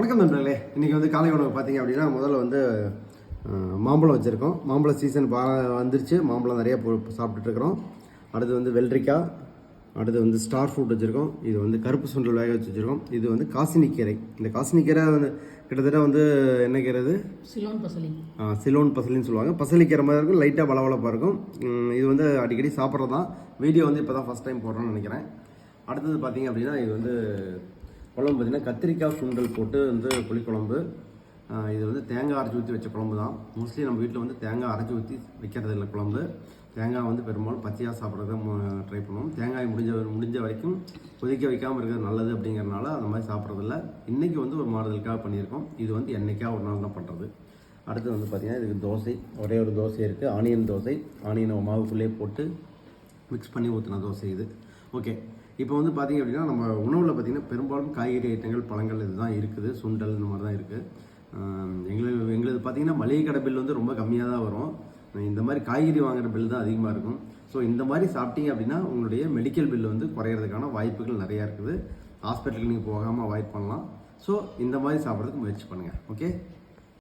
வணக்கம் நண்பர்களே. இன்றைக்கி வந்து காலை உணவு பார்த்தீங்க அப்படின்னா முதல்ல வந்து மாம்பழம் வச்சுருக்கோம். மாம்பழம் சீசன் வந்துருச்சு. மாம்பழம் நிறையா சாப்பிட்டுட்ருக்குறோம். அடுத்து வந்து வெள்ளரிக்காய், அடுத்து வந்து ஸ்டார் ஃப்ரூட் வச்சுருக்கோம். இது வந்து கருப்பு சுண்டல் வேக வச்சு வச்சுருக்கோம். இது வந்து காசினிக்கீரை. இந்த காசினிக்கீரை வந்து கிட்டத்தட்ட வந்து என்ன கீரை? சிலோன் பசலின்னு சொல்லுவாங்க. பசலிக்கீரை மாதிரி இருக்கும், லைட்டாக வளவளப்பாக இருக்கும். இது வந்து அடிக்கடி சாப்பிட்றது தான். வீடியோ வந்து இப்போ தான் ஃபஸ்ட் டைம் போடுறோன்னு நினைக்கிறேன். அடுத்தது பார்த்தீங்க அப்படின்னா இது வந்து குழம்பு பார்த்தீங்கன்னா கத்திரிக்காய் சுண்டல் போட்டு வந்து புளிக்குழம்பு. இது வந்து தேங்காய் அரைச்சி ஊற்றி வச்ச குழம்பு தான். மோஸ்ட்லி நம்ம வீட்டில் வந்து தேங்காய் அரைச்சி ஊற்றி வைக்கிறது இல்லை குழம்பு. தேங்காய் வந்து பெரும்பாலும் பச்சையாக சாப்பிட்றத ட்ரை பண்ணுவோம். தேங்காய் முடிஞ்ச வரைக்கும் கொதிக்க வைக்காமல் இருக்கிறது நல்லது அப்படிங்கிறனால அந்த மாதிரி சாப்பிட்றதில்ல. இன்றைக்கி வந்து ஒரு மாறுதலுக்காக பண்ணியிருக்கோம். இது வந்து என்றைக்காக ஒரு நாள் தான் பண்ணுறது. அடுத்து வந்து பார்த்திங்கன்னா இதுக்கு தோசை, ஒரே ஒரு தோசை இருக்குது. ஆனியன் தோசை. ஆனியனை மாவுக்குள்ளே போட்டு மிக்ஸ் பண்ணி ஊற்றின தோசை இது. ஓகே, இப்போ வந்து பார்த்திங்க அப்படின்னா நம்ம உணவில் பார்த்திங்கன்னா பெரும்பாலும் காய்கறி ஐட்டங்கள், பழங்கள் இதுதான் இருக்குது. சுண்டல் இந்த மாதிரி தான் இருக்குது. எங்களுக்கு பார்த்திங்கன்னா மளிகை கடை பில் வந்து ரொம்ப கம்மியாக தான் வரும். இந்த மாதிரி காய்கறி வாங்குகிற பில் தான் அதிகமாக இருக்கும். ஸோ இந்த மாதிரி சாப்பிட்டீங்க அப்படின்னா உங்களுடைய மெடிக்கல் பில் வந்து குறையிறதுக்கான வாய்ப்புகள் நிறையா இருக்குது. ஹாஸ்பிட்டலுக்கு நீங்கள் போகாமல் அவாய்ட் பண்ணலாம். ஸோ இந்த மாதிரி சாப்பிட்றதுக்கு முயற்சி பண்ணுங்கள். ஓகே.